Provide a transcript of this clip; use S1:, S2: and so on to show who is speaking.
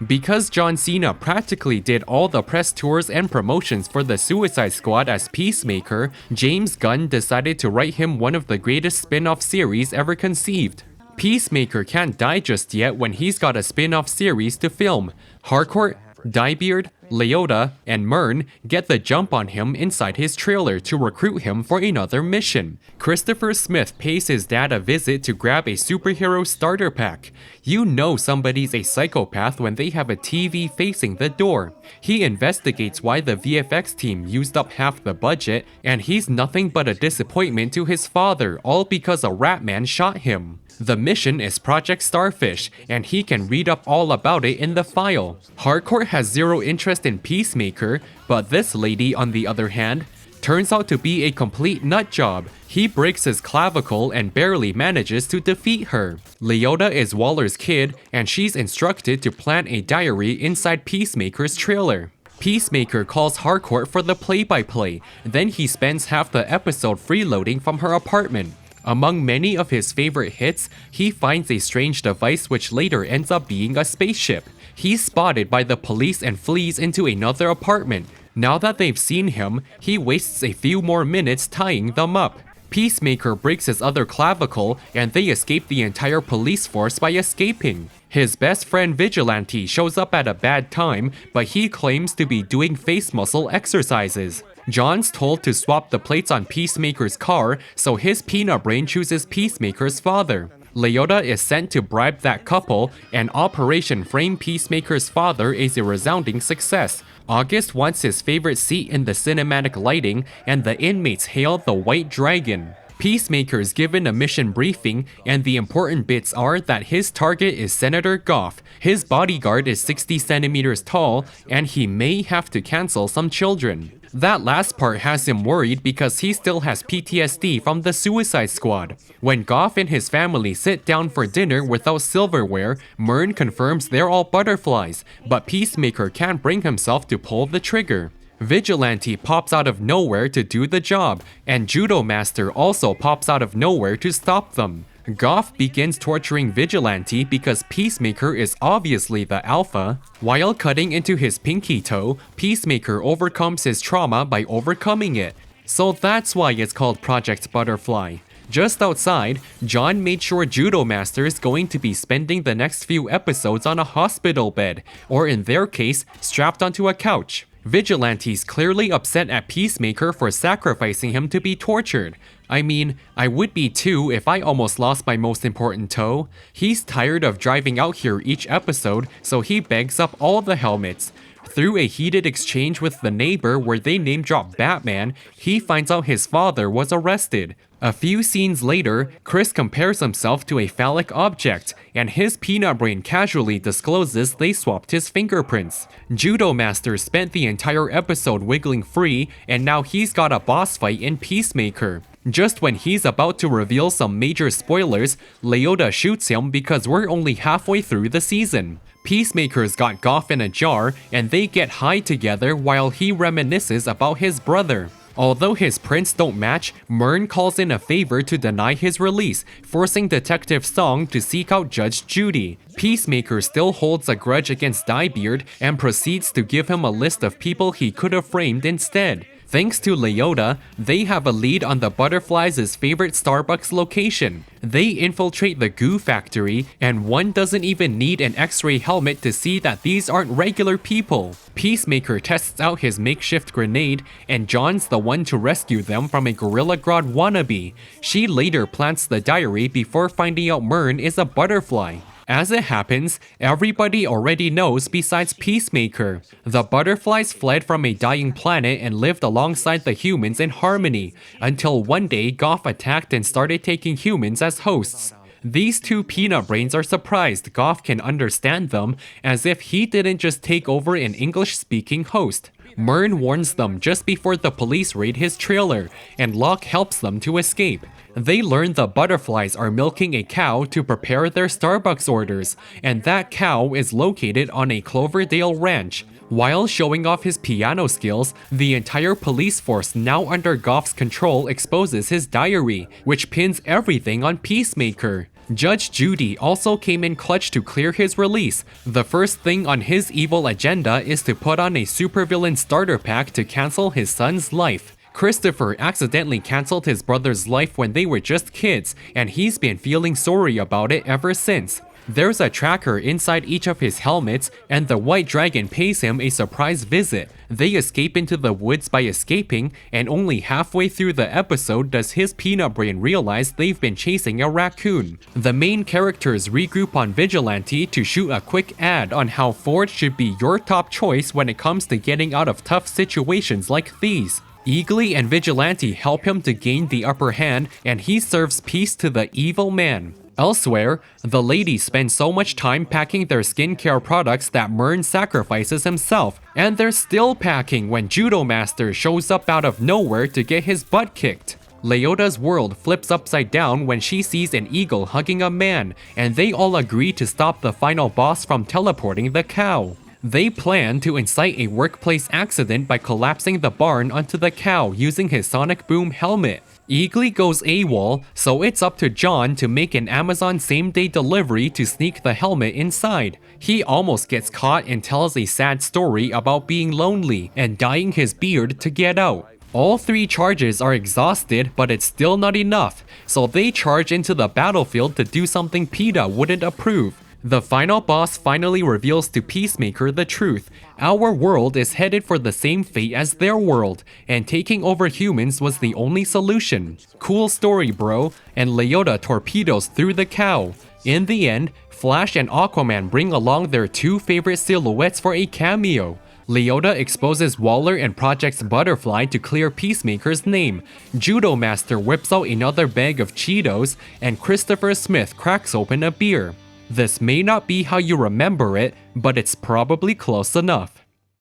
S1: Because John Cena practically did all the press tours and promotions for the Suicide Squad as Peacemaker, James Gunn decided to write him one of the greatest spin-off series ever conceived. Peacemaker can't die just yet when he's got a spin-off series to film. Harcourt, Diebeard, Leota, and Myrn get the jump on him inside his trailer to recruit him for another mission. Christopher Smith pays his dad a visit to grab a superhero starter pack. You know somebody's a psychopath when they have a TV facing the door. He investigates why the VFX team used up half the budget, and he's nothing but a disappointment to his father, all because a rat man shot him. The mission is Project Starfish, and he can read up all about it in the file. Harcourt has zero interest in Peacemaker, but this lady, on the other hand, turns out to be a complete nutjob. He breaks his clavicle and barely manages to defeat her. Leota is Waller's kid, and she's instructed to plant a diary inside Peacemaker's trailer. Peacemaker calls Harcourt for the play-by-play, then he spends half the episode freeloading from her apartment. Among many of his favorite hits, he finds a strange device which later ends up being a spaceship. He's spotted by the police and flees into another apartment. Now that they've seen him, he wastes a few more minutes tying them up. Peacemaker breaks his other clavicle, and they escape the entire police force by escaping. His best friend Vigilante shows up at a bad time, but he claims to be doing face muscle exercises. John's told to swap the plates on Peacemaker's car, so his peanut brain chooses Peacemaker's father. Leota is sent to bribe that couple, and Operation Frame Peacemaker's father is a resounding success. August wants his favorite seat in the cinematic lighting, and the inmates hail the White Dragon. Peacemaker is given a mission briefing, and the important bits are that his target is Senator Goff, his bodyguard is 60 centimeters tall, and he may have to cancel some children. That last part has him worried because he still has PTSD from the Suicide Squad. When Goff and his family sit down for dinner without silverware, Myrn confirms they're all butterflies, but Peacemaker can't bring himself to pull the trigger. Vigilante pops out of nowhere to do the job, and Judo Master also pops out of nowhere to stop them. Goff begins torturing Vigilante because Peacemaker is obviously the alpha. While cutting into his pinky toe, Peacemaker overcomes his trauma by overcoming it. So that's why it's called Project Butterfly. Just outside, John made sure Judo Master is going to be spending the next few episodes on a hospital bed, or in their case, strapped onto a couch. Vigilante's clearly upset at Peacemaker for sacrificing him to be tortured. I mean, I would be too if I almost lost my most important toe. He's tired of driving out here each episode, so he begs up all the helmets. Through a heated exchange with the neighbor where they name-drop Batman, he finds out his father was arrested. A few scenes later, Chris compares himself to a phallic object, and his peanut brain casually discloses they swapped his fingerprints. Judo Master spent the entire episode wiggling free, and now he's got a boss fight in Peacemaker. Just when he's about to reveal some major spoilers, Leota shoots him because we're only halfway through the season. Peacemaker's got Goff in a jar, and they get high together while he reminisces about his brother. Although his prints don't match, Myrn calls in a favor to deny his release, forcing Detective Song to seek out Judge Judy. Peacemaker still holds a grudge against Diebeard and proceeds to give him a list of people he could have framed instead. Thanks to Leota, they have a lead on the Butterflies' favorite Starbucks location. They infiltrate the goo factory, and one doesn't even need an X-ray helmet to see that these aren't regular people. Peacemaker tests out his makeshift grenade, and John's the one to rescue them from a Gorilla Grodd wannabe. She later plants the diary before finding out Myrn is a butterfly. As it happens, everybody already knows besides Peacemaker. The butterflies fled from a dying planet and lived alongside the humans in harmony, until one day Goff attacked and started taking humans as hosts. These two peanut brains are surprised Goff can understand them, as if he didn't just take over an English-speaking host. Myrn warns them just before the police raid his trailer, and Locke helps them to escape. They learn the butterflies are milking a cow to prepare their Starbucks orders, and that cow is located on a Cloverdale ranch. While showing off his piano skills, the entire police force now under Goff's control exposes his diary, which pins everything on Peacemaker. Judge Judy also came in clutch to clear his release. The first thing on his evil agenda is to put on a supervillain starter pack to cancel his son's life. Christopher accidentally cancelled his brother's life when they were just kids, and he's been feeling sorry about it ever since. There's a tracker inside each of his helmets, and the White Dragon pays him a surprise visit. They escape into the woods by escaping, and only halfway through the episode does his peanut brain realize they've been chasing a raccoon. The main characters regroup on Vigilante to shoot a quick ad on how Ford should be your top choice when it comes to getting out of tough situations like these. Eagly and Vigilante help him to gain the upper hand, and he serves peace to the evil man. Elsewhere, the ladies spend so much time packing their skincare products that Mern sacrifices himself, and they're still packing when Judo Master shows up out of nowhere to get his butt kicked. Leota's world flips upside down when she sees an eagle hugging a man, and they all agree to stop the final boss from teleporting the cow. They plan to incite a workplace accident by collapsing the barn onto the cow using his sonic boom helmet. Eagly goes AWOL, so it's up to John to make an Amazon same-day delivery to sneak the helmet inside. He almost gets caught and tells a sad story about being lonely and dyeing his beard to get out. All three charges are exhausted, but it's still not enough, so they charge into the battlefield to do something PETA wouldn't approve. The final boss finally reveals to Peacemaker the truth. Our world is headed for the same fate as their world, and taking over humans was the only solution. Cool story, bro, and Leota torpedoes through the cow. In the end, Flash and Aquaman bring along their two favorite silhouettes for a cameo. Leota exposes Waller and projects Butterfly to clear Peacemaker's name. Judo Master whips out another bag of Cheetos, and Christopher Smith cracks open a beer. This may not be how you remember it, but it's probably close enough.